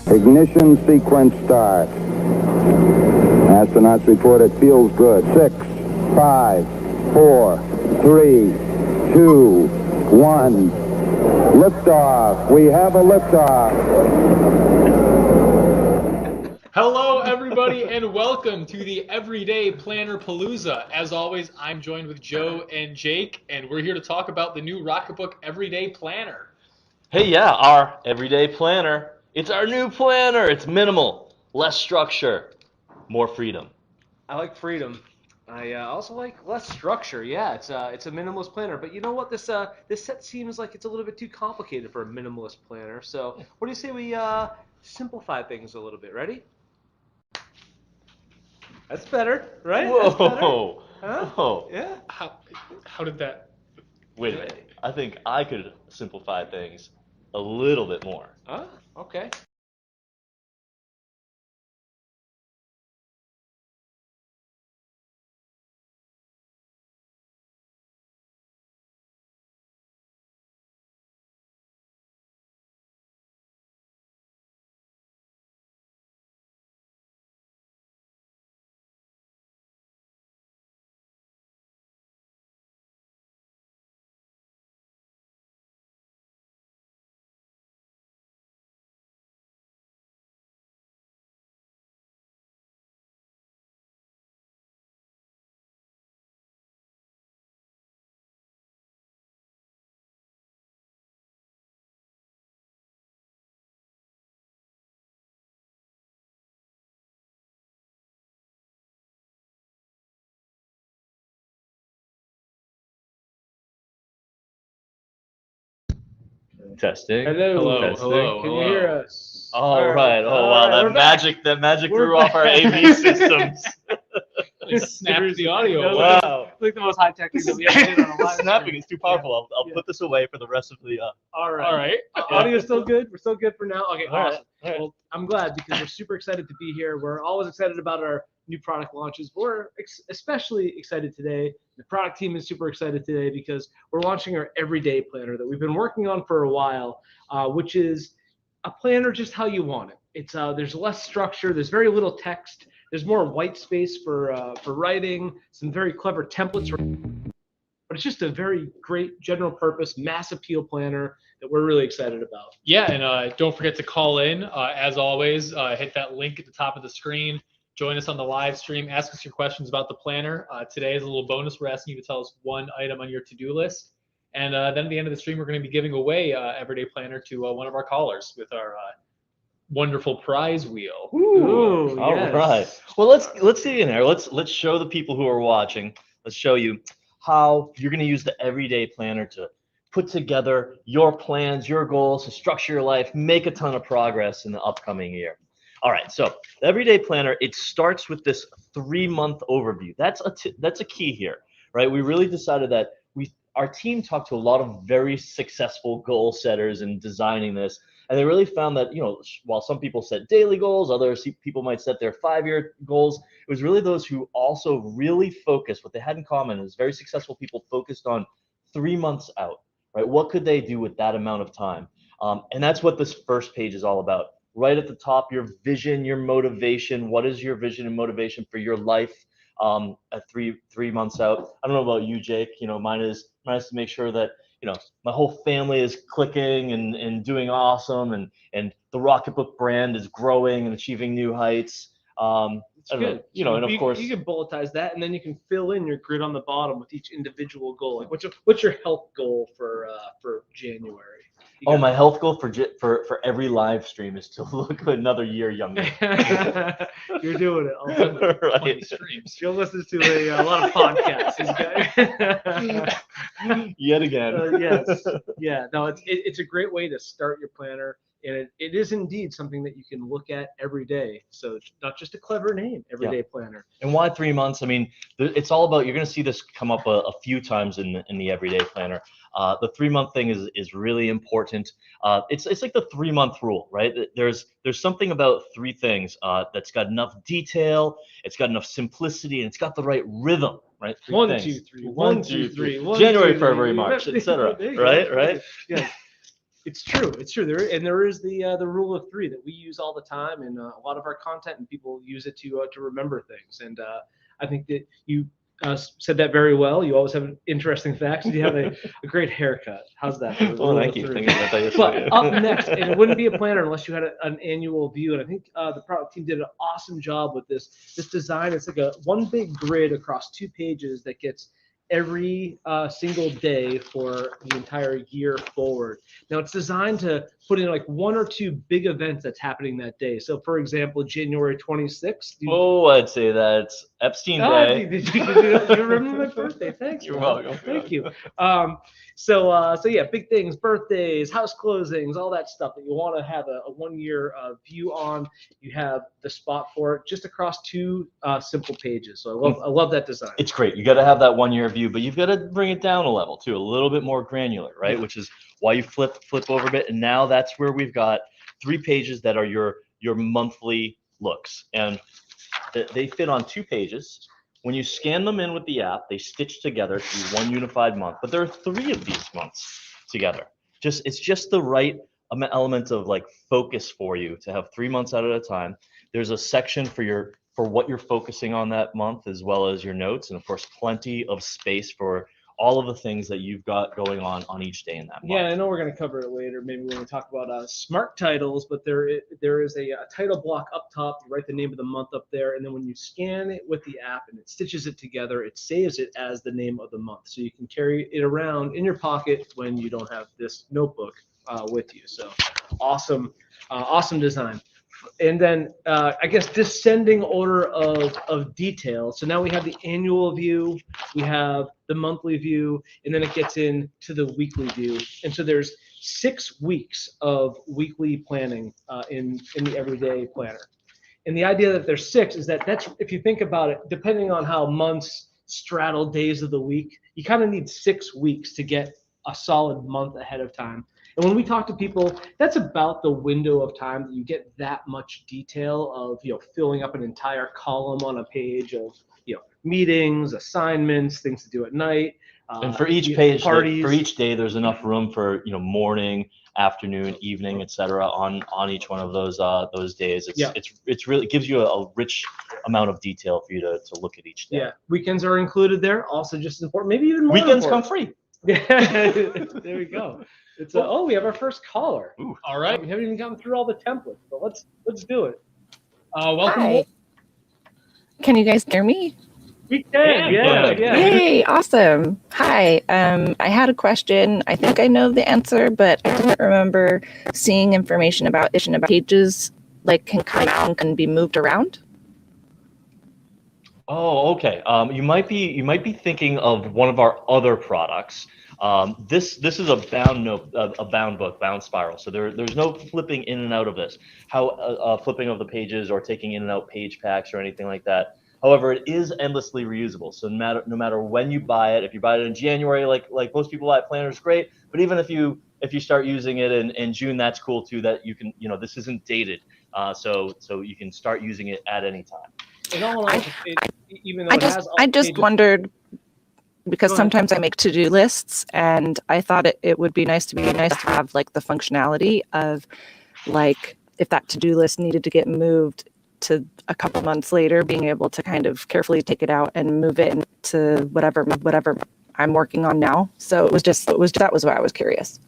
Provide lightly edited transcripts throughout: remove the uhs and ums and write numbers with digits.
Ignition sequence start. Astronauts report it feels good. 6, 5, 4, 3, 2, 1. Liftoff. We have a liftoff. Hello, everybody, and welcome to the Everyday Planner Palooza. As always, I'm joined with Joe and Jake, and we're here to talk about the new Rocketbook Everyday Planner. Hey, yeah, our Everyday Planner. It's our new planner. It's minimal, less structure, more freedom. I like freedom. I also like less structure. Yeah, it's a minimalist planner. But you know what? This set seems like it's a little bit too complicated for a minimalist planner. So what do you say we simplify things a little bit? Ready? That's better, right? Whoa. That's better. Huh? Whoa. Yeah. How did that? Wait a minute. I think I could simplify things a little bit more. Huh? Okay. Testing. Hello. Testing. Hello. Can you hear us? All right. Oh, All wow. right, That magic We're threw off our back. AV systems. It snapped the audio. Wow. It's like the most high tech thing that we ever did on a live Snapping stream. is too powerful. I'll Yeah. put this away for the rest of the. All right. All right. Audio's still good. We're still good for now. Okay, All right. awesome. All right. Well, I'm glad because we're super excited to be here. We're always excited about our new product launches. We're especially excited today. The product team is super excited today because we're launching our Everyday Planner that we've been working on for a while, which is a planner just how you want it. It's there's less structure. There's very little text. There's more white space for writing. Some very clever templates. But it's just a very great general purpose, mass appeal planner that we're really excited about. Yeah, and don't forget to call in. As always, hit that link at the top of the screen. Join us on the live stream. Ask us your questions about the planner. Today is a little bonus. We're asking you to tell us one item on your to-do list. And then at the end of the stream, we're going to be giving away Everyday Planner to one of our callers with our wonderful prize wheel. Ooh, All yes. right. Well, let's see in there. Let's show the people who are watching. Let's show you how you're going to use the Everyday Planner to put together your plans, your goals, to structure your life, make a ton of progress in the upcoming year. All right. So the Everyday Planner, it starts with this 3-month overview. That's a key here, right? We really decided that our team talked to a lot of very successful goal setters in designing this. And they really found that, while some people set daily goals, others people might set their 5-year goals. It was really those who also really focused. What they had in common is very successful people focused on 3 months out, right? What could they do with that amount of time? And that's what this first page is all about. Right at the top, your vision, your motivation. What is your vision and motivation for your life at three months out? I don't know about you, Jake. Mine is to make sure that my whole family is clicking and doing awesome, and the Rocketbook brand is growing and achieving new heights. It's good. And of course, you can bulletize that, and then you can fill in your grid on the bottom with each individual goal. Like what's your health goal for January? Oh, my health goal for every live stream is to look another year younger. You're doing it. I'll do it. Right. Streams. Joe listens to a lot of podcasts. Yet again. Yes. Yeah. No, it's a great way to start your planner. And it is indeed something that you can look at every day. So it's not just a clever name, Everyday Planner. And why 3 months? I mean, it's all about, you're going to see this come up a few times in the Everyday Planner. The 3 month thing is really important. It's like the 3 month rule, right? There's something about three things that's got enough detail, it's got enough simplicity, and it's got the right rhythm, right? Three One, things. two, three. One, two, three. January, February, March, etc. Right? Yeah. It's true. It's true. There is the rule of three that we use all the time in a lot of our content, and people use it to remember things. And I think that you said that very well. You always have interesting facts. You have a great haircut. How's that? Well, thank you. But up next, and it wouldn't be a planner unless you had an annual view. And I think the product team did an awesome job with this design. It's like a one big grid across 2 pages that gets every single day for the entire year forward. Now it's designed to put in like 1 or 2 big events that's happening that day. So for example, January 26th. I'd say that's Epstein Day. Did you remember my birthday? Thanks. You're welcome. Thank you. So yeah, big things, birthdays, house closings, all that stuff that you want to have a 1 year view on. You have the spot for it just across 2 simple pages. So I love that design. It's great. You got to have that 1 year view, but you've got to bring it down a level too, a little bit more granular, right? Which is why you flip over a bit. And now that's where we've got 3 pages that are your monthly looks, and they fit on 2 pages. When you scan them in with the app, they stitch together to be one unified month. But there are 3 of these months together. It's just the right element of like focus for you to have 3 months out at a time. There's a section for what you're focusing on that month, as well as your notes, and of course plenty of space for all of the things that you've got going on each day in that month. Yeah, I know we're going to cover it later, maybe when we talk about smart titles, but there is a title block up top. You write the name of the month up there, and then when you scan it with the app and it stitches it together, it saves it as the name of the month. So you can carry it around in your pocket when you don't have this notebook with you. So awesome design. And then I guess descending order of detail. So now we have the annual view, we have the monthly view, and then it gets into the weekly view. And so there's 6 weeks of weekly planning in the Everyday Planner. And the idea that there's 6 is that's, if you think about it, depending on how months straddle days of the week, you kind of need 6 weeks to get a solid month ahead of time. And when we talk to people, that's about the window of time that you get that much detail of, filling up an entire column on a page of, meetings, assignments, things to do at night. And for each page, parties. for each day, there's enough room for morning, afternoon, evening, etc. on each one of those days. It's really, it gives you a rich amount of detail for you to look at each day. Yeah, weekends are included there. Also, just as important, maybe even more. Weekends important. come free. Yeah, there we go. It's we have our first caller. Ooh, all right. We haven't even gotten through all the templates, but let's do it. Welcome. Hi. Can you guys hear me? We can. Yeah. Yay, awesome. Hi. I had a question. I think I know the answer, but I didn't remember seeing information about pages like can come out and can be moved around. Oh, okay. You might be thinking of one of our other products. This is a bound book, bound spiral. So there's no flipping in and out of this. Flipping of the pages or taking in and out page packs or anything like that. However, it is endlessly reusable. So no matter when you buy it, if you buy it in January, like most people buy planners, great. But even if you start using it in June, that's cool too. That you can, this isn't dated, so you can start using it at any time. I just wondered, because sometimes I make to-do lists, and I thought it would be nice to have like the functionality of like if that to-do list needed to get moved to a couple months later, being able to kind of carefully take it out and move it into whatever I'm working on now. So that was why I was curious.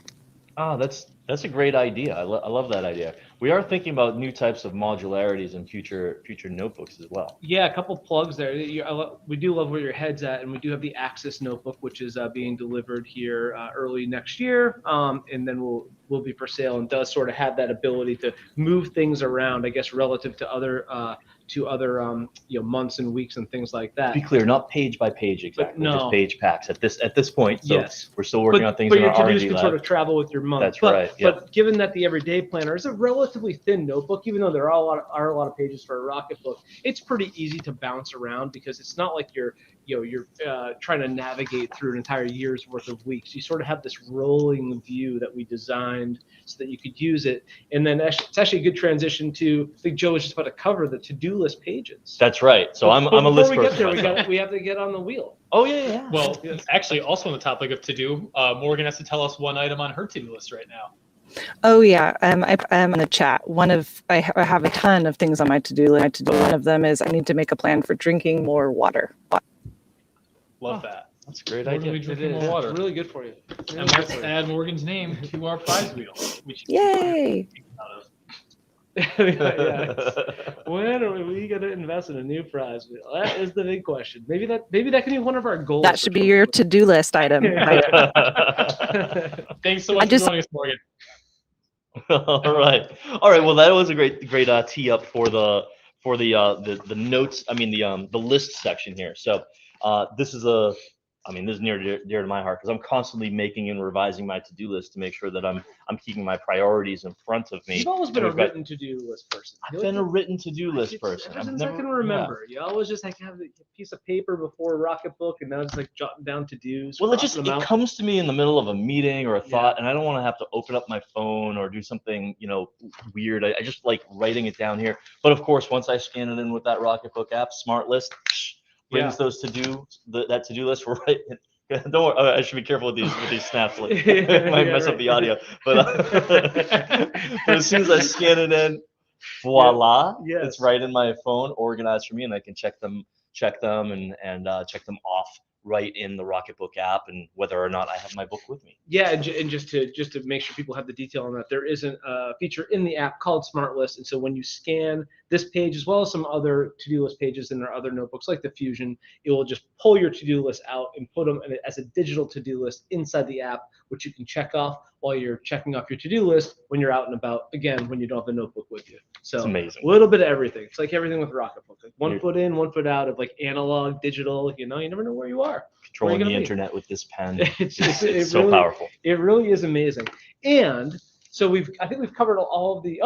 Oh, that's a great idea. I love that idea. We are thinking about new types of modularities in future notebooks as well. Yeah, a couple plugs there. We do love where your head's at, and we do have the Access notebook, which is being delivered here early next year. And then we'll will be for sale, and does sort of have that ability to move things around, I guess, relative to other months and weeks and things like that. To be clear, not page by page exactly, no. just page packs at this point. So Yes. we're still working on things but in your our to-dos R&D can lab. sort of travel with your month. That's right. Yep. But given that the Everyday Planner is a relatively thin notebook, even though there are a lot of pages for a Rocketbook, it's pretty easy to bounce around because it's not like you're trying to navigate through an entire year's worth of weeks. You sort of have this rolling view that we designed so that you could use it. And then it's actually a good transition to, I think Joe was just about to cover the to-do list pages. That's right. So I'm a list person. Before we get there, we have to get on the wheel. Oh yeah. Well, actually, also on the topic of to-do, Morgan has to tell us one item on her to-do list right now. Oh yeah, I'm in the chat. I have a ton of things on my to-do list. One of them is I need to make a plan for drinking more water. Love that. That's a great Morgan, idea. we drinking more water. It's really good for you. And let's add Morgan's name to our prize wheel. Which Yay! When are we going to invest in a new prize wheel? That is the big question. Maybe that can be one of our goals. That should be your to-do list item. Thanks so much for joining us, Morgan. All right. Well, that was a great tee up for the notes. I mean the list section here. So this is near dear to my heart because I'm constantly making and revising my to-do list to make sure that I'm keeping my priorities in front of me. You've always been a written to-do list person. I've been a written to-do list person. Ever since I can remember. You always just like have a piece of paper before a Rocketbook, and now it's like jotting down to-dos. Well, it comes to me in the middle of a meeting or a thought, and I don't want to have to open up my phone or do something weird. I just like writing it down here. But of course, once I scan it in with that Rocketbook app, Smart List brings those that to-do list right. Don't worry, I should be careful with these snaps. Like, might mess up the audio. But as soon as I scan it in, voila, it's right in my phone, organized for me, and I can check them and check them off right in the Rocketbook app, and whether or not I have my book with me. Yeah, and just to make sure people have the detail on that, there is a feature in the app called Smart List, and so when you scan this page as well as some other to-do list pages in our other notebooks like the Fusion, it will just pull your to-do list out and put them as a digital to-do list inside the app, which you can check off while you're checking off your to-do list when you're out and about, again, when you don't have a notebook with you. So it's amazing. A little bit of everything. It's like everything with Rocketbook. Like one foot in, one foot out of like analog, digital, you never know where you are. Controlling the internet with this pen. It's so really powerful. It really is amazing. And so I think we've covered all of the,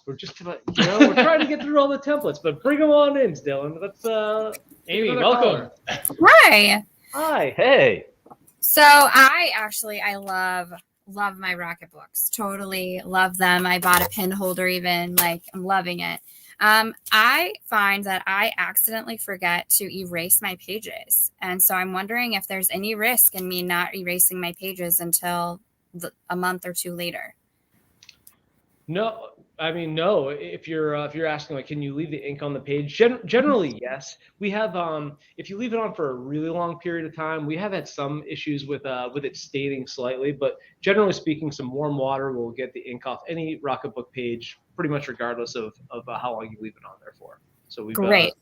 we're just gonna, we're trying to get through all the templates, but bring them on in, Dylan. Let's, Amy, welcome. Hi. Hi. Hey. So I love my Rocketbooks. Totally love them. I bought a pin holder even, like I'm loving it. I find that I accidentally forget to erase my pages. And so I'm wondering if there's any risk in me not erasing my pages until a month or two later. No. If you're asking, like, can you leave the ink on the page? Generally, yes. We have, if you leave it on for a really long period of time, we have had some issues with it staining slightly, but generally speaking, some warm water will get the ink off any Rocketbook page, pretty much regardless of how long you leave it on there for. So we've great.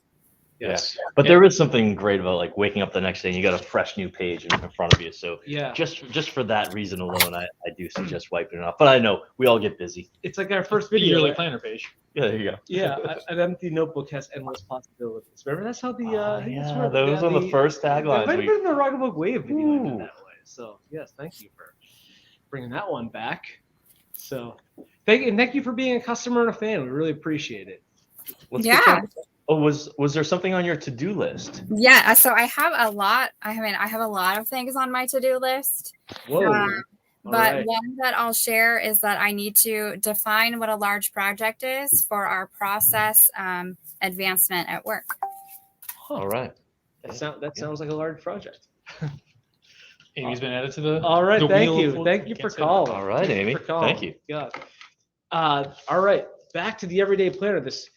Yes. Yeah. But there is something great about like waking up the next day and you got a fresh new page in front of you. So just for that reason alone, I do suggest wiping it off. But I know we all get busy. It's like our first video. Yearly planner page. Yeah, there you go. Yeah, an empty notebook has endless possibilities. Remember, that's how the those were the first taglines. It might have been the Rocketbook Way of video that way. So yes, thank you for bringing that one back. So thank you for being a customer and a fan. We really appreciate it. Oh, was there something on your to-do list? Yeah, so I have a lot. I have a lot of things on my to-do list. Whoa. But one that I'll share is that I need to define what a large project is for our process advancement at work. All right. That sounds like a large project. Amy's been added to the. All right, the thank wheel you. Thank you for calling. All right, Amy. Thank you. God. All right, back to the Everyday Planner. This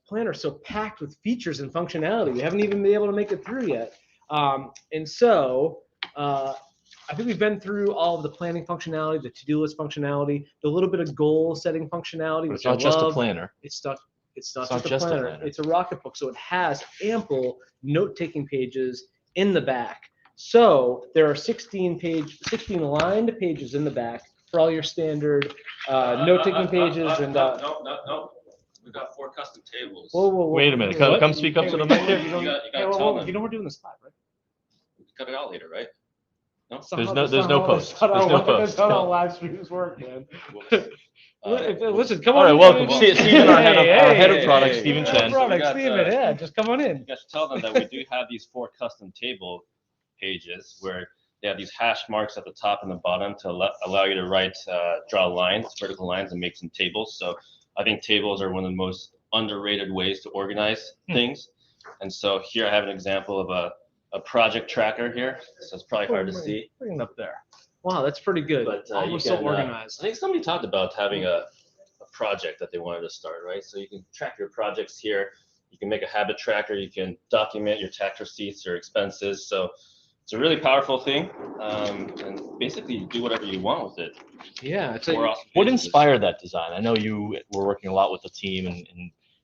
planner is so packed with features and functionality. We haven't even been able to make it through yet. And so I think we've been through all of the planning functionality, the to-do list functionality, the little bit of goal setting functionality. But it's not just a planner. It's not just a planner. It's a Rocketbook, so it has ample note-taking pages in the back. So there are 16 aligned pages in the back for all your standard note-taking pages and. No. We got 4 custom tables. Whoa. Wait a minute. What? Come speak up to the mic here. You gotta Hey, tell them. you know we're doing this live, right? We can cut it out later, right? No. There's no post. There's no post. That's not how live streams work, man. Listen, come All on. right, in, welcome. Stephen. Stephen, our head of hey, product, hey, Stephen hey, Chen. So we Product, got, Stephen, yeah, just come on in. You guys tell them that we do have these 4 custom table pages where they have these hash marks at the top and the bottom to allow you to write, draw lines, vertical lines, and make some tables. So I think tables are one of the most underrated ways to organize things. And so here I have an example of a project tracker here. So it's probably hard to see. Bring it up there. Wow, that's pretty good. But Almost you so can, organized. I think somebody talked about having a project that they wanted to start, right? So you can track your projects here. You can make a habit tracker. You can document your tax receipts or expenses. So it's a really powerful thing. And basically you do whatever you want with it. Yeah, it's What inspired that design? I know you were working a lot with the team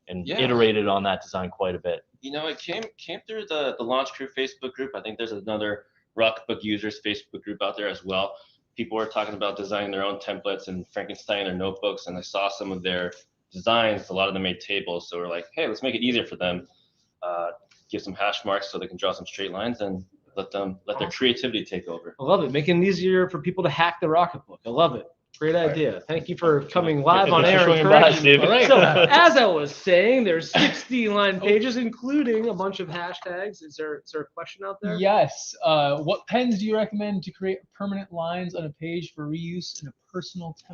and Yeah. iterated on that design quite a bit. You know, it came through the Launch Crew Facebook group. I think there's another Rocketbook users Facebook group out there as well. People were talking about designing their own templates and Frankenstein their notebooks, and I saw some of their designs. A lot of them made tables, so we're like, hey, let's make it easier for them. Give some hash marks so they can draw some straight lines and let their creativity take over. I love it. Making it easier for people to hack the Rocketbook. I love it. Great idea. Thank you for coming live on air. Swinging by, Correct. Steve. All right. So as I was saying, there's 60 line pages, including a bunch of hashtags. Is there a question out there? Yes. What pens do you recommend to create permanent lines on a page for reuse in a personalized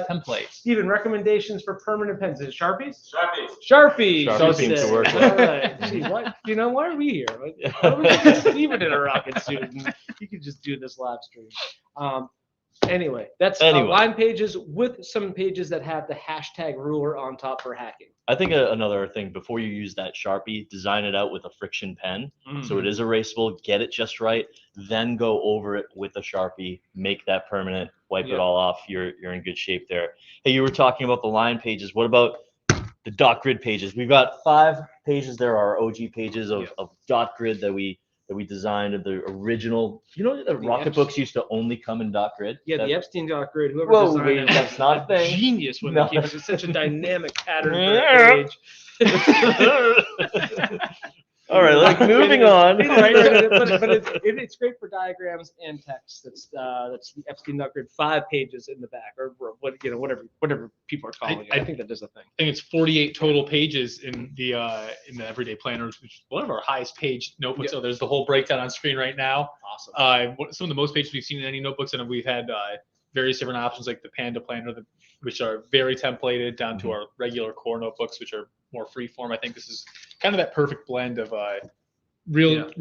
template? Steven, recommendations for permanent pens. Is it Sharpies? Sharpies. Sharpies. Sharpie seems to work well. All right. Gee, what? You know, why are we here? Why don't we get Steven in a rocket suit? And you could just do this live stream. Anyway, that's line pages with some pages that have the hashtag ruler on top for hacking. I think another thing, before you use that Sharpie, design it out with a friction pen. So it is erasable, get it just right, then go over it with a Sharpie, make that permanent, wipe it all off. You're in good shape there. Hey, you were talking about the line pages. What about the dot grid pages? We've got 5 pages there, our OG pages of dot grid that we designed, the original. You know, the Rocketbooks used to only come in dot grid. Yeah, the Epstein dot grid. Whoever Whoa, designed wait, it, that's not a thing. genius when No. it came. It's such a dynamic pattern for a page. All right, like moving on. But it's great for diagrams and text. That's the Epstein dot grid, 5 pages in the back, or whatever people are calling it. I think that does a thing. I think it's 48 total pages in the Everyday Planner, which is one of our highest page notebooks. So there's the whole breakdown on screen right now. Awesome. Some of the most pages we've seen in any notebooks, and we've had various different options like the Panda Planner, which are very templated, down to our regular core notebooks, which are more freeform. I think this is kind of that perfect blend of real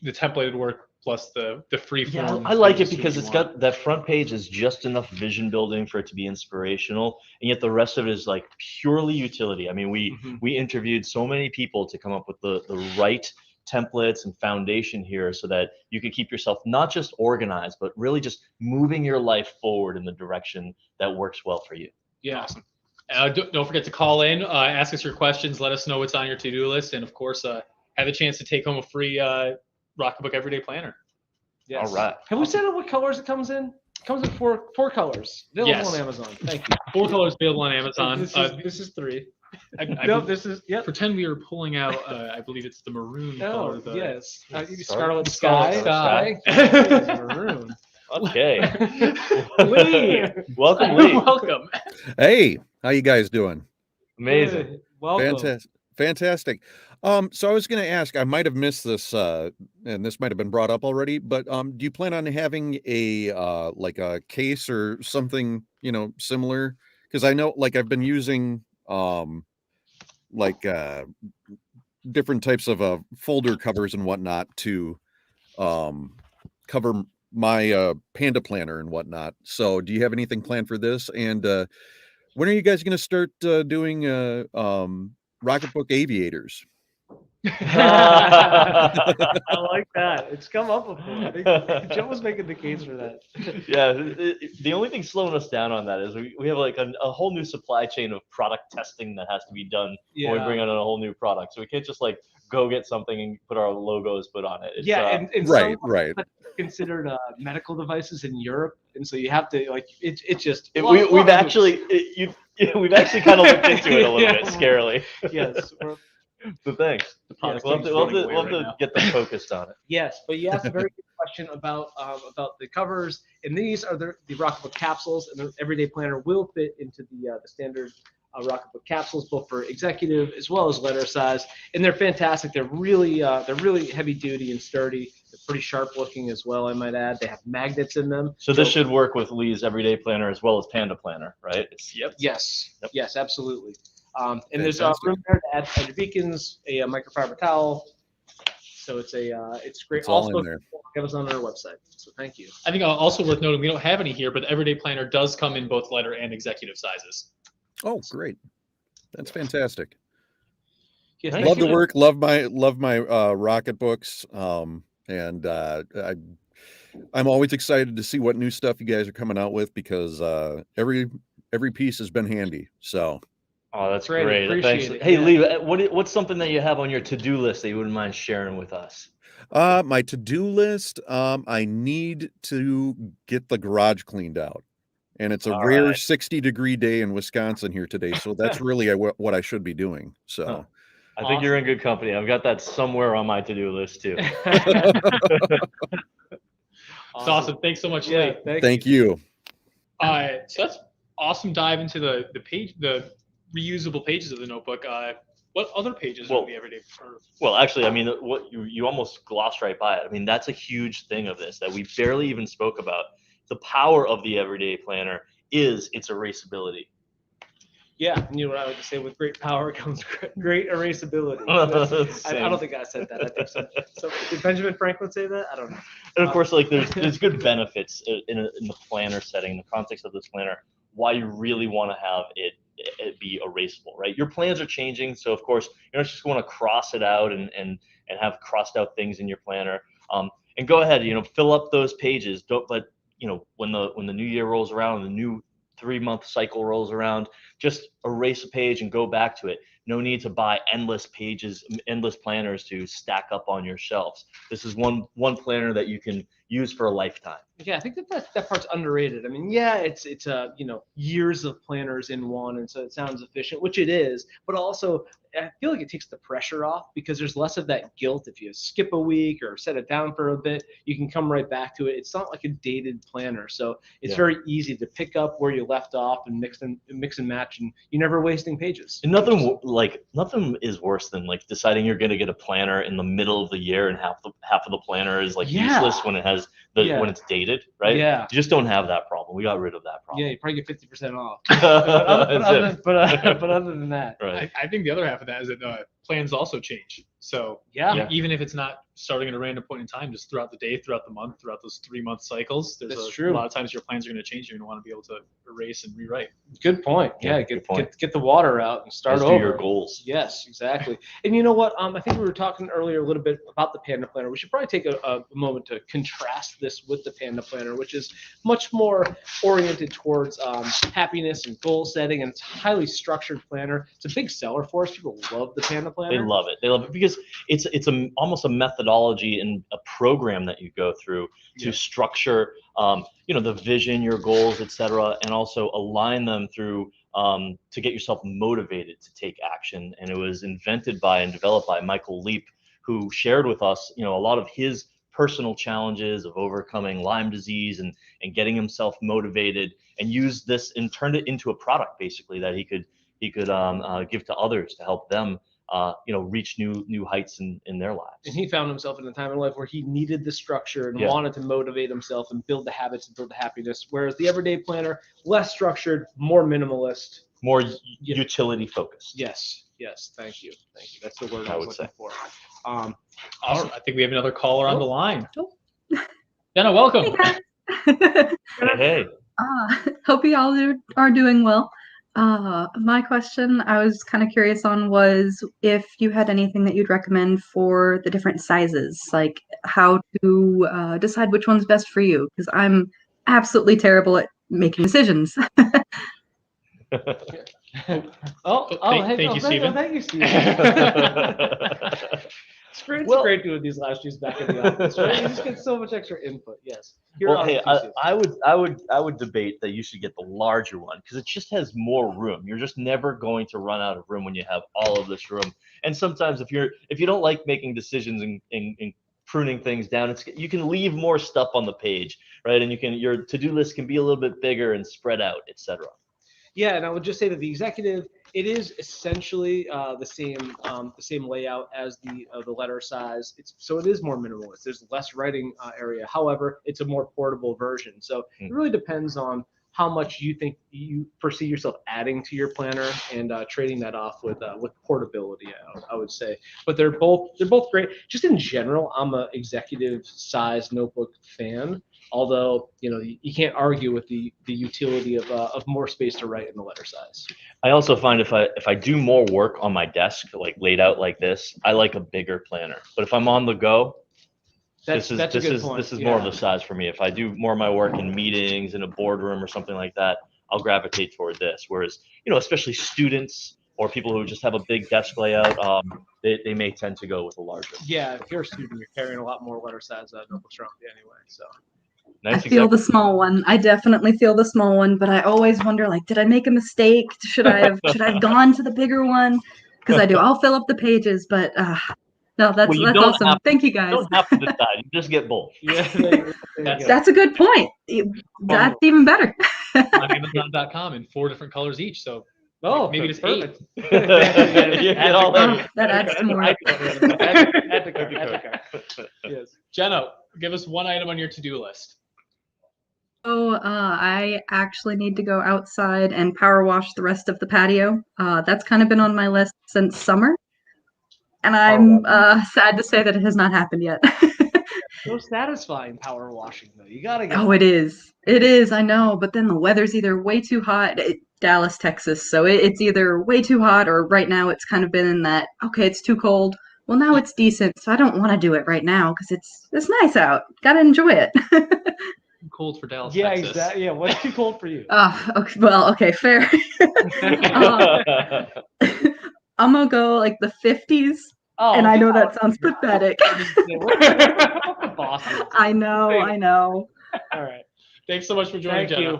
the templated work plus the freeform. Yeah, I like it because it's got that front page is just enough vision building for it to be inspirational, and yet the rest of it is like purely utility. I mean, we interviewed so many people to come up with the right templates and foundation here so that you can keep yourself not just organized, but really just moving your life forward in the direction that works well for you. Yeah. Awesome. Don't forget to call in, ask us your questions, let us know what's on your to-do list, and of course, have a chance to take home a free Rocketbook Everyday Planner. Yes. All right. Have we said what colors it comes in? It comes in four colors. Available on Amazon. Thank you. 4 colors available on Amazon. This is 3. This is pretend we are pulling out. I believe it's the maroon color. Yes. Scarlet Sky. Maroon. Okay. Lee. Welcome, Lee. Welcome. Hey, how you guys doing? Amazing. Welcome. Fantastic. So I was going to ask, I might have missed this, and this might have been brought up already, but do you plan on having a like a case or something, similar? Because I know, like, I've been using different types of folder covers and whatnot to cover my Panda planner and whatnot. So do you have anything planned for this? And when are you guys going to start doing Rocketbook Aviators? I like that. It's come up before. I think Joe was making the case for that. Yeah, the only thing slowing us down on that is we have like a whole new supply chain of product testing that has to be done when we bring out a whole new product. So we can't just like go get something and put our logos put on it. It's, and Right, some right. considered medical devices in Europe, and so you have to like it's just we've actually we've actually kind of looked into it a little bit scarily. Yes. So thanks. Yes, We'll have to get them focused on it. Yes, but you asked a very good question about the covers, and these are the Rocketbook capsules, and the Everyday Planner will fit into the standard Rocketbook capsules, both for executive as well as letter size, and they're fantastic. They're really heavy duty and sturdy. They're pretty sharp looking as well, I might add. They have magnets in them. So this should work with Lee's Everyday Planner as well as Panda Planner, right? Yes, absolutely. And Fantastic. there's room there to add your beacons, a microfiber towel. So it's great. It's all Also, in there. it was on our website. So thank you. I think also worth noting, we don't have any here, but the Everyday Planner does come in both letter and executive sizes. Oh, great. That's fantastic. Yes, Love the work. Love my Rocket books. And I'm always excited to see what new stuff you guys are coming out with, because every piece has been handy. So. Oh, that's Great. great. Appreciate Thanks. it. Hey, Yeah. Lee, what's something that you have on your to-do list that you wouldn't mind sharing with us? My to-do list, I need to get the garage cleaned out. And it's a rare 60-degree day in Wisconsin here today. So that's really what I should be doing. So I think you're in good company. I've got that somewhere on my to-do list too. Awesome. Thanks so much, Lee. Thank you. So that's awesome dive into the reusable pages of the notebook. What other pages are the Everyday? Well, actually, I mean, what you almost glossed right by it. I mean, that's a huge thing of this that we barely even spoke about. The power of the Everyday Planner is its erasability. Yeah, and you know what I would say, with great power comes great erasability. I don't think I said that. I think so did Benjamin Franklin say that? I don't know. And of course, like there's good benefits in the planner setting, the context of this planner, why you really want to have it be erasable, right? Your plans are changing, so of course you're not just going to cross it out and have crossed out things in your planner. And go ahead, fill up those pages. But when the new year rolls around and the new 3-month cycle rolls around, just erase a page and go back to it. No need to buy endless pages, endless planners to stack up on your shelves. This is one planner that you can use for a lifetime. Yeah, I think that part's underrated. I mean, yeah, it's years of planners in one, and so it sounds efficient, which it is, but also I feel like it takes the pressure off, because there's less of that guilt. If you skip a week or set it down for a bit, you can come right back to it. It's not like a dated planner, so it's very easy to pick up where you left off and mix and match, and you're never wasting pages. And nothing is worse than like deciding you're going to get a planner in the middle of the year and half of the planner is like useless when it has when it's dated, right? Yeah. You just don't have that problem. We got rid of that problem. Yeah, you probably get 50% off. but other than that, right. I think the other half of that is that plans also change. So even if it's not starting at a random point in time, just throughout the day, throughout the month, throughout those 3-month cycles, there's a lot of times your plans are going to change. You're going to want to be able to erase and rewrite. Good point. Yeah, get the water out and start over. Your goals. Yes, exactly. And you know what? I think we were talking earlier a little bit about the Panda Planner. We should probably take a moment to contrast this with the Panda Planner, which is much more oriented towards happiness and goal setting, and it's a highly structured planner. It's a big seller for us. People love the Panda Planner. They love it because it's almost a methodology and a program that you go through to structure the vision, your goals, etc., and also align them through to get yourself motivated to take action. And it was invented by and developed by Michael Leap, who shared with us a lot of his personal challenges of overcoming Lyme disease and getting himself motivated, and used this and turned it into a product basically that he could give to others to help them reach new heights in their lives. And he found himself in a time in life where he needed the structure and wanted to motivate himself and build the habits and build the happiness. Whereas the Everyday Planner, less structured, more minimalist, more utility focused. Yes. Thank you. That's the word I was looking for. Awesome. I think we have another caller on the line. Jenna, welcome. Hey. Hey. Hope you all are doing well. My question I was kind of curious on was if you had anything that you'd recommend for the different sizes, like how to decide which one's best for you, because I'm absolutely terrible at making decisions. Thank you, Steven. Thank you, Steven. It's great. It's great doing these last years back in the office, right? You just get so much extra input. Yes. Well, hey, I would debate that you should get the larger one because it just has more room. You're just never going to run out of room when you have all of this room. And sometimes if you don't like making decisions and pruning things down, you can leave more stuff on the page, right? And your to-do list can be a little bit bigger and spread out, etc. Yeah, and I would just say that the executive, it is essentially the same layout as the letter size. So it is more minimalist. There's less writing area. However, it's a more portable version. So it really depends on how much you think you perceive yourself adding to your planner and trading that off with portability. I would say, but they're both great. Just in general, I'm a executive size notebook fan. Although you can't argue with the utility of more space to write in the letter size. I also find if I do more work on my desk, like laid out like this, I like a bigger planner. But if I'm on the go, this is more of the size for me. If I do more of my work in meetings in a boardroom or something like that, I'll gravitate toward this. Whereas especially students or people who just have a big desk layout, they may tend to go with a larger. Yeah, if you're a student, you're carrying a lot more letter size notebooks around anyway. So. Nice, I feel the small one. I definitely feel the small one, but I always wonder, like, did I make a mistake? Should I have gone to the bigger one? Because I do. I'll fill up the pages, but no, that's awesome. Thank you guys. You don't have to decide. You just get both. Yeah, that's a good point. That's even better. On Amazon.com in 4 different colors each. So maybe it's 8. That adds some more. Yes. Jenna, give us one item on your to-do list. Oh, I actually need to go outside and power wash the rest of the patio. That's kind of been on my list since summer. And I'm sad to say that it has not happened yet. So satisfying power washing, though. You got to get it is. It is, I know. But then the weather's either way too hot. Dallas, Texas. So it's either way too hot or right now it's kind of been in that, okay, it's too cold. Well, now it's decent. So I don't want to do it right now because it's nice out. Got to enjoy it. Cold for Dallas, yeah, Texas. Exactly. Yeah, what's too cold for you? Okay, well, okay, fair. I'm gonna go like the 50s, and I know that sounds pathetic. I know. All right. Thanks so much for joining, Jenna.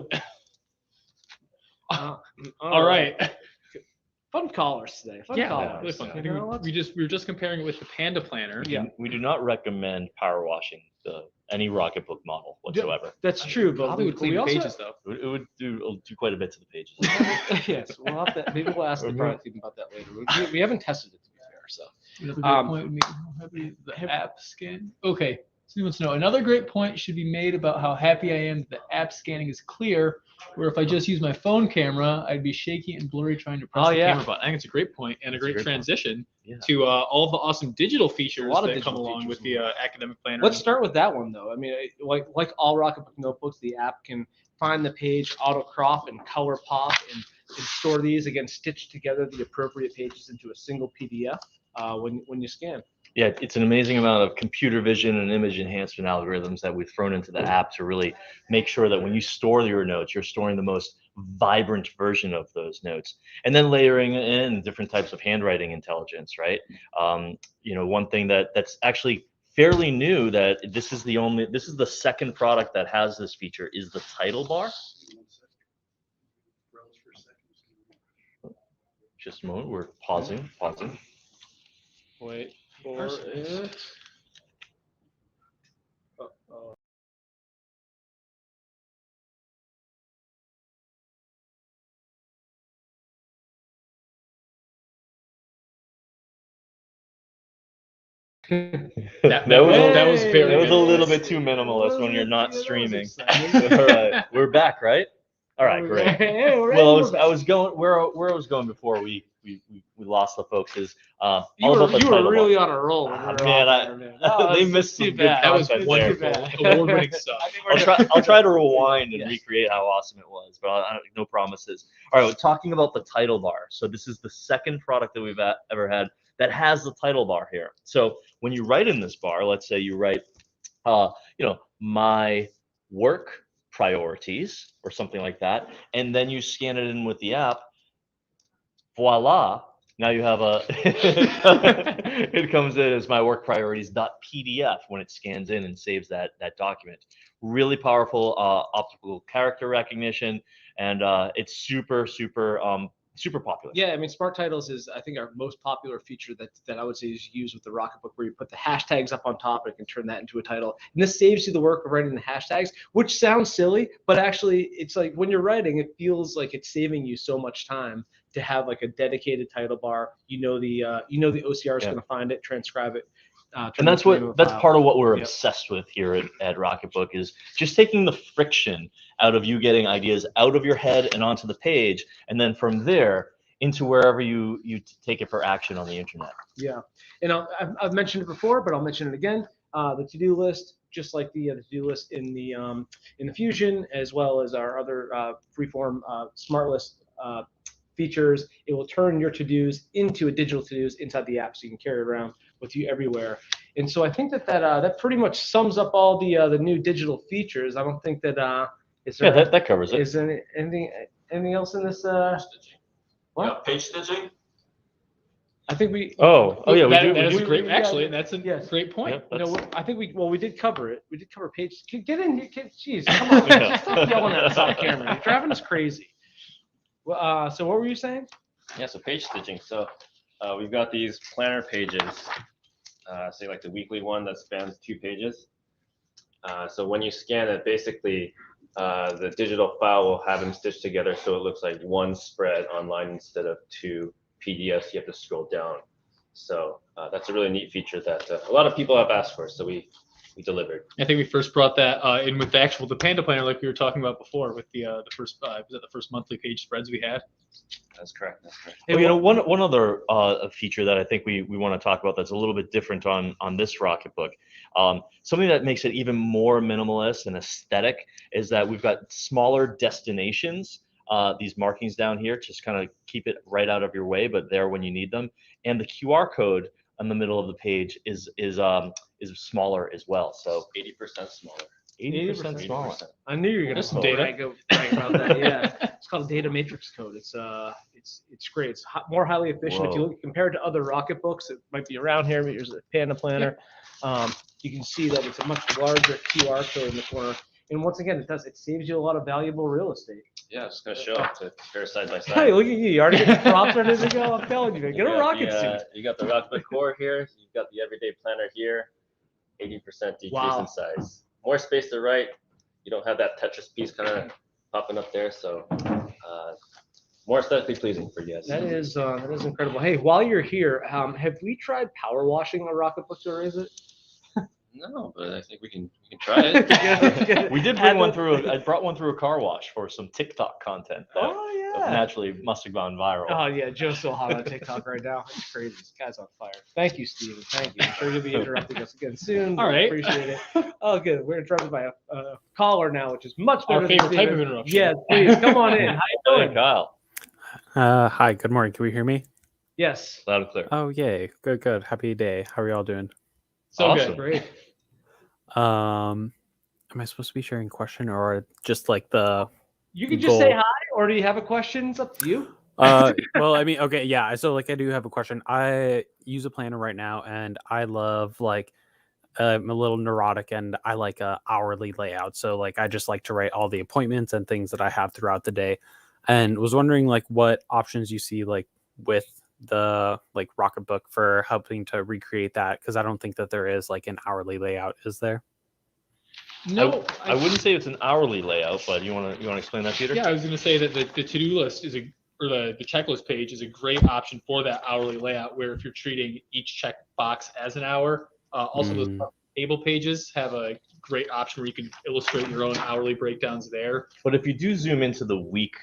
All right. Fun callers today. Really fun. We were just comparing it with the Panda Planner. Yeah. We do not recommend power washing any Rocketbook model whatsoever. That's true, but probably would clean the pages though. It would do quite a bit to the pages. Yes, we'll have to, maybe we'll ask the product team about that later. We haven't tested it to be fair, so. Another great point would be the app scan. Okay. So wants to know, another great point should be made about how happy I am that the app scanning is clear, where if I just use my phone camera, I'd be shaky and blurry trying to press the camera button. I think it's a great point and a great transition to all of the awesome digital features that come along with the academic planner. Let's start with that one, though. I mean, like all Rocketbook notebooks, the app can find the page, auto crop, and color pop, and store these, again, stitch together the appropriate pages into a single PDF when you scan. Yeah, it's an amazing amount of computer vision and image enhancement algorithms that we've thrown into the app to really make sure that when you store your notes, you're storing the most vibrant version of those notes. And then layering in different types of handwriting intelligence, right? One thing that's actually fairly new that this is the second product that has this feature is the title bar. Just a moment, we're pausing. Wait for it. That was a little bit too minimalist when you're not streaming. All right, we're back, right? All right, great. Well, I was going where I was going before we we lost the folks is You all were, about the you title were really bar. on a roll. When you were Man, on there, man. Oh, they it's missed too some good bad. That was content there. Too wonderful. bad. Award-winning stuff. I think we're I'll try to rewind and Yes. recreate how awesome it was, but no promises. All right, we're talking about the title bar. So this is the second product that we've ever had that has the title bar here. So when you write in this bar, let's say you write, my work priorities or something like that, and then you scan it in with the app. Voila! Now you have it comes in as my work priorities.pdf when it scans in and saves that document. Really powerful optical character recognition, and it's super popular. Yeah, I mean, Smart Titles is, I think, our most popular feature that I would say is used with the Rocketbook, where you put the hashtags up on top and can turn that into a title. And this saves you the work of writing the hashtags, which sounds silly, but actually, it's like when you're writing, it feels like it's saving you so much time to have like a dedicated title bar. The OCR is going to find it, transcribe it. And that's part of what we're obsessed with here at Rocketbook, is just taking the friction out of you getting ideas out of your head and onto the page, and then from there into wherever you take it for action on the internet. Yeah, and I've mentioned it before, but I'll mention it again. The to-do list, just like the to-do list in the Fusion, as well as our other freeform Smart List features, it will turn your to-dos into a digital to-dos inside the app, so you can carry it around with you everywhere. And so I think that pretty much sums up all the new digital features. I don't think that that covers it. Is there anything else in this? What? Yeah, page stitching. I think we. Oh yeah, we do. That is do. great. Actually, that's a Yes. great point. Yeah, I think we did cover it. We did cover page. Get in here. Jeez, come on. Man. Stop yelling at us on camera. You're driving us crazy. Well, so what were you saying? Yeah, so page stitching. So we've got these planner pages. Say like the weekly one that spans 2 pages. So when you scan it, basically the digital file will have them stitched together so it looks like one spread online instead of 2 PDFs you have to scroll down. So that's a really neat feature that a lot of people have asked for, so we delivered. I think we first brought that in with the Panda Planner, like we were talking about before, with the first was that the first monthly page spreads we had. That's correct. That's correct. Well, one other feature that I think we want to talk about that's a little bit different on this Rocketbook, something that makes it even more minimalist and aesthetic, is that we've got smaller destinations. These markings down here, just kind of keep it right out of your way, but there when you need them. And the QR code on the middle of the page is smaller as well. So 80% smaller. 80% smaller. I knew you were going to brag about that. Yeah, it's called data matrix code. It's great. It's more highly efficient. If you look compared to other Rocketbooks that might be around here, but here's a Panda Planner. You can see that it's a much larger QR code in the corner. And once again, it saves you a lot of valuable real estate. Yeah, it's going to show up to compare side by side. Hey, look at you. You already get the props ready to go. I'm telling you, man. Get a rocket suit. You got the Rocketbook Core here. You've got the Everyday Planner here. 80% decrease in size. More space to write. You don't have that Tetris piece kind of popping up there. So more aesthetically pleasing for you guys. That is incredible. Hey, while you're here, have we tried power washing a Rocketbook to erase it? No, but I think we can try it. We did bring one through. I brought one through a car wash for some TikTok content. Oh yeah. Naturally, must have gone viral. Oh yeah, Joe's so hot on TikTok right now. It's crazy. This guy's on fire. Thank you, Steven. Thank you. I'm sure you'll be interrupting us again soon. All right. Appreciate it. Oh, good. We're interrupted by a caller now, which is much better. Our favorite than type Steven. of interruption. Yeah, please come on in. How you doing, Hey, Kyle. Hi, good morning. Can we hear me? Yes. Loud and clear. Oh, yay. Good. Happy day. How are y'all doing? So Awesome. good. Great. Am I supposed to be sharing a question or just like the You can just say hi, or do you have a question? It's up to you. well, I mean, okay, yeah. So like I do have a question. I use a planner right now and I love I'm a little neurotic and I like a hourly layout. So like I just like to write all the appointments and things that I have throughout the day. And was wondering like what options you see like with the like Rocketbook for helping to recreate that, because I don't think that there is like an hourly layout, is there? No, I wouldn't say it's an hourly layout, but you want to explain that, Peter? Yeah, I was going to say that the to-do list is the checklist page is a great option for that hourly layout, where if you're treating each check box as an hour, also those table pages have a great option where you can illustrate your own hourly breakdowns there. But if you do zoom into the week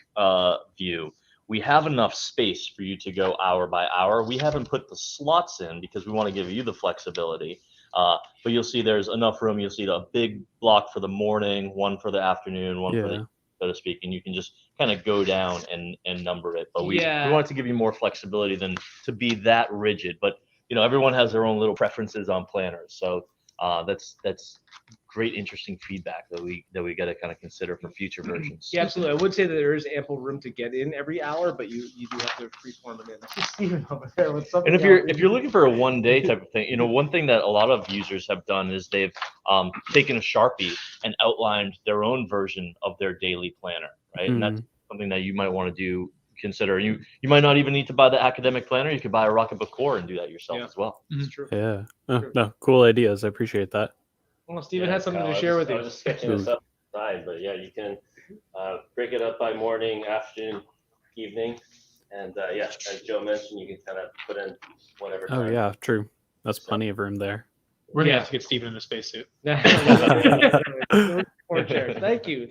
view, we have enough space for you to go hour by hour. We haven't put the slots in because we want to give you the flexibility. But you'll see there's enough room. You'll see a big block for the morning, one for the afternoon, one for the, so to speak, and you can just kind of go down and number it. But we wanted to give you more flexibility than to be that rigid. But everyone has their own little preferences on planners. So that's great, interesting feedback that we got to kind of consider for future versions. Yeah, absolutely. I would say that there is ample room to get in every hour, but you do have to freeform it in. I see Steven over there with something. And if you're looking for a one-day type of thing, one thing that a lot of users have done is they've taken a Sharpie and outlined their own version of their daily planner, right? And that's something that you might want to consider. You might not even need to buy the academic planner. You could buy a Rocketbook Core and do that yourself as well. It's true. Yeah. No, cool ideas. I appreciate that. Well, Steven has something to share with you. I was just sketching this up side, but yeah, you can break it up by morning, afternoon, evening, and as Joe mentioned, you can kind of put in whatever time. Oh yeah, true. That's plenty of room there. We're gonna have to get Steven in a spacesuit. More chairs. Thank you,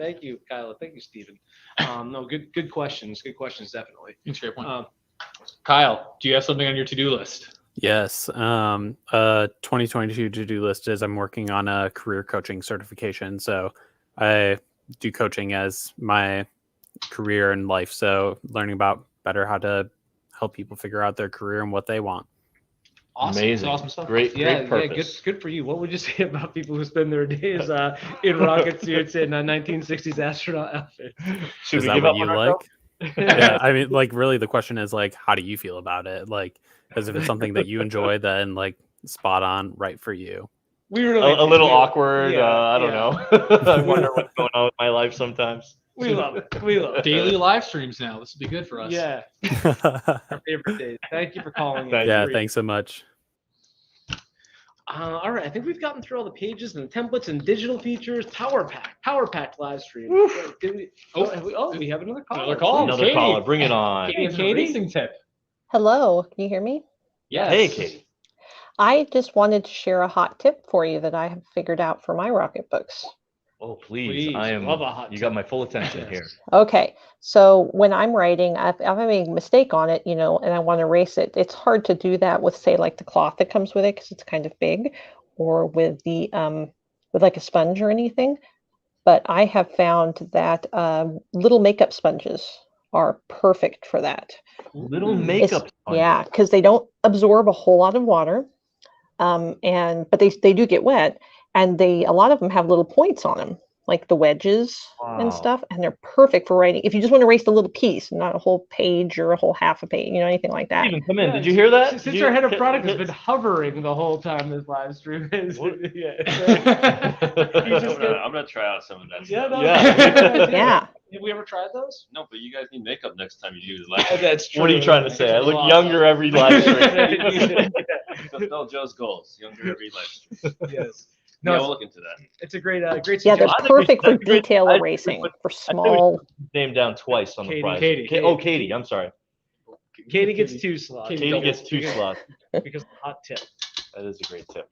Kyla. Thank you, Steven. No, good questions. Good questions, definitely. That's a great point. Kyle, do you have something on your to-do list? Yes. 2022 to-do list is I'm working on a career coaching certification. So I do coaching as my career in life. So learning about better how to help people figure out their career and what they want. Awesome. Amazing. Awesome stuff. Great purpose. Good for you. What would you say about people who spend their days in rocket suits in 1960s astronaut outfits? Should Is we that give what up you on like? ourselves? Yeah, I mean, really the question is how do you feel about it? Because if it's something that you enjoy, then spot on, right for you. We really a little awkward. Yeah, I don't know. I wonder what's going on with my life sometimes. We love it. We love it. Daily live streams now. This would be good for us. Yeah. Our favorite days. Thank you for calling in. Yeah, thanks so much. All right, I think we've gotten through all the pages and templates and digital features. Power Pack live stream. We have another call. Another call. Another caller. Bring it on. Katie, racing tip. Hello, can you hear me? Yes. Hey, Katie. I just wanted to share a hot tip for you that I have figured out for my Rocketbooks. Oh, please. I am. Love a hot You tip. got my full attention here. Okay, so when I'm writing, if I'm having a mistake on it, and I want to erase it, it's hard to do that with, say, like the cloth that comes with it because it's kind of big, or with the with like a sponge or anything. But I have found that little makeup sponges are perfect for that. Little makeup sponge. Yeah, because they don't absorb a whole lot of water, but they do get wet, and a lot of them have little points on them, like the wedges and stuff, and they're perfect for writing. If you just want to erase a little piece, not a whole page or a whole half a page, anything like that. Steven, come in. Did you hear that? Since our head of product has been hovering the whole time this live stream is. I'm gonna try out some of that Yeah, stuff. no, Yeah. Have we ever tried those? No, but you guys need makeup next time you do the live. That's true. What are you trying to say? I look younger every live stream. No, Joe's goals. Younger every live stream. Yes. No, No, we'll look into that. it's a great Yeah, suggestion. they're perfect for that'd be great. detail I think erasing we for small. Name down twice on the Katie, prize. Katie. Oh, Katie. I'm sorry. Katie gets 2 slots. Katie gets 2 slots. Because of the hot tip. That is a great tip.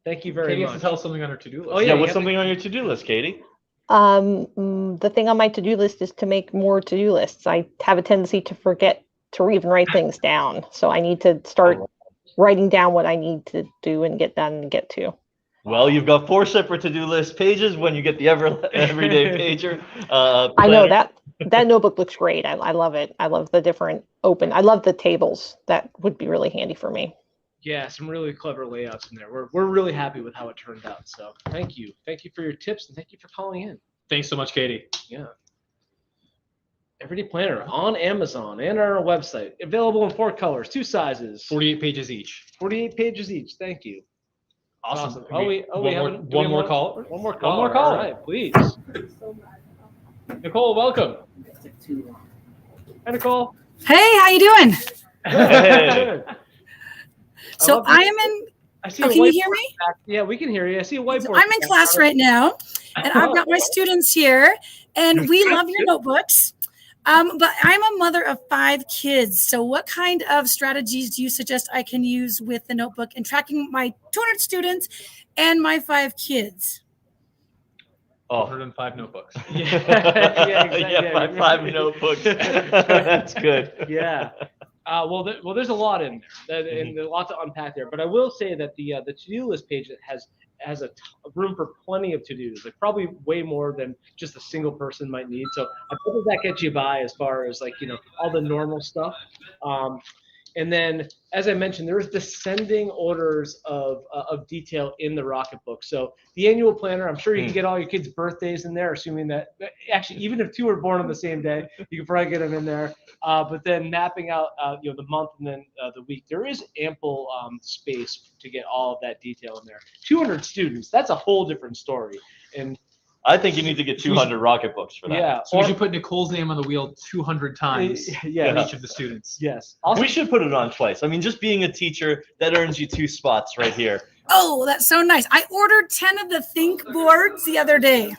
Thank you very Katie has much. to tell us something on her to-do list. Oh, Yeah, yeah, what's you something on your to-do list, Katie? The thing on my to-do list is to make more to-do lists. I have a tendency to forget to even write things down. So I need to start writing down what I need to do and get done and get to. Well, you've got 4 separate to-do list pages when you get the everyday pager. I know planner. that notebook looks great. I love it. I love the different I love the tables. That would be really handy for me. Yeah, some really clever layouts in there. We're really happy with how it turned out. So thank you. Thank you for your tips and thank you for calling in. Thanks so much, Katie. Yeah. Everyday Planner on Amazon and our website. Available in 4 colors, 2 sizes. 48 pages each. 48 pages each. Thank you. Awesome. We have one more call. One more One call. more call. All right, please. Nicole, welcome. Hi, Nicole. Hey, how you doing? Hey. So I am in. I see Oh, a can you whiteboard hear me? back- Yeah, we can hear you. I see a whiteboard. I'm in class right now, and I've got my students here, and we love your notebooks. But I'm a mother of 5 kids. So what kind of strategies do you suggest I can use with the notebook in tracking my 200 students and my 5 kids? Oh. 105 notebooks. Yeah, exactly. Yeah, five notebooks. That's good. Yeah. Well, there's a lot in there, and there's a lot to unpack there. But I will say that the to-do list page has a room for plenty of to-dos, like probably way more than just a single person might need. So I think that gets you by as far as like all the normal stuff. And then, as I mentioned, there's descending orders of detail in the Rocketbook. So the annual planner, I'm sure you can get all your kids' birthdays in there, assuming that actually even if two are born on the same day, you can probably get them in there. But then mapping out the month and then the week, there is ample space to get all of that detail in there. 200 students, that's a whole different story. And I think you need to get 200 Rocketbooks for that. Yeah. So we should put Nicole's name on the wheel 200 times for each of the students. Yes. We should put it on twice. I mean, just being a teacher, that earns you 2 spots right here. Oh, that's so nice. I ordered 10 of the Think boards the other day.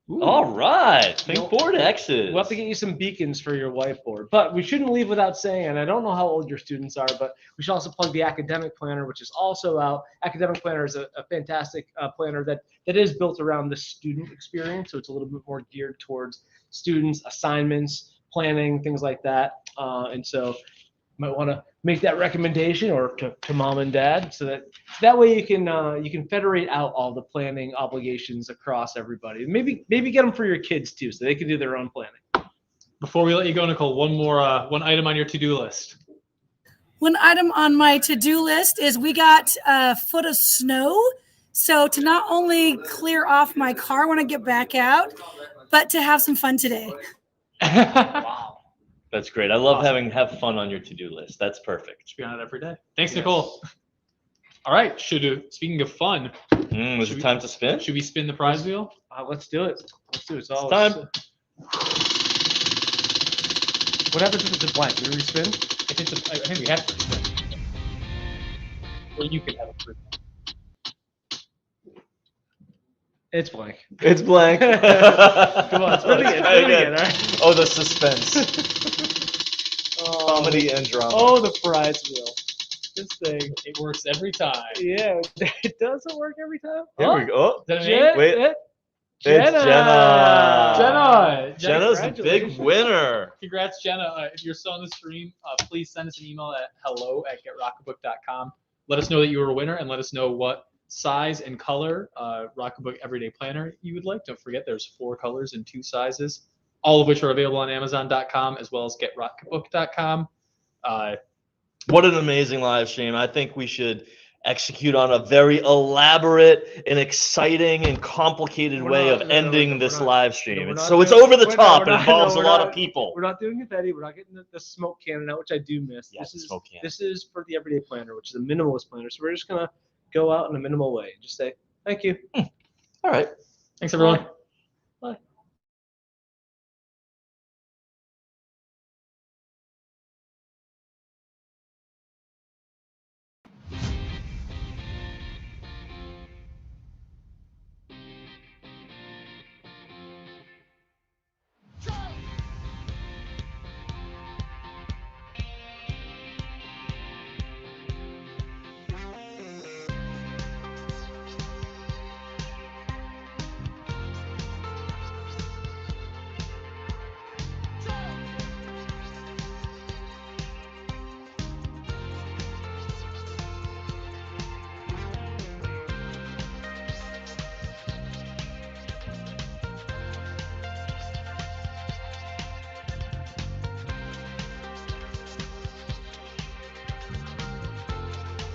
Ooh. All right. Think board X's. We'll have to get you some beacons for your whiteboard. But we shouldn't leave without saying, and I don't know how old your students are, but we should also plug the Academic Planner, which is also out. Academic Planner is a fantastic planner that is built around the student experience. So it's a little bit more geared towards students, assignments, planning, things like that. And so you might want to make that recommendation or to mom and dad so that way you can federate out all the planning obligations across everybody. Maybe get them for your kids too, so they can do their own planning. Before we let you go, Nicole, one item on your to-do list. One item on my to-do list is we got a foot of snow. So to not only clear off my car when I get back out, but to have some fun today. Wow. That's great. I love have fun on your to-do list. That's perfect. Should be on it every day. Thanks, Nicole. All right. Speaking of fun, is it time to spin? Should we spin the prize wheel? Let's do it. Let's do it. It's time. What happens if it's a blank? Do we spin? I think we have to spin. Or you can have a free. It's blank. It's blank. Come on, spin it again. All right. Oh, the suspense. Comedy and drama. Oh, the prize wheel. This thing. It works every time. Yeah, it doesn't work every time. Here we go. Wait. It's Jenna. Jenna's a big winner. Congrats, Jenna. If you're still on the stream, please send us an email at hello@getrocketbook.com. Let us know that you were a winner and let us know what size and color Rocketbook Everyday Planner you would like. Don't forget there's 4 colors and 2 sizes, all of which are available on Amazon.com as well as GetRocketbook.com. What an amazing live stream. I think we should execute on a very elaborate and exciting and complicated way of ending this live stream. It's over the top. It involves a lot of people. We're not doing confetti. We're not getting the smoke cannon out, which I do miss. Yeah, This is for the Everyday Planner, which is a minimalist planner. So we're just going to go out in a minimal way and just say, thank you. All right. Thanks, everyone.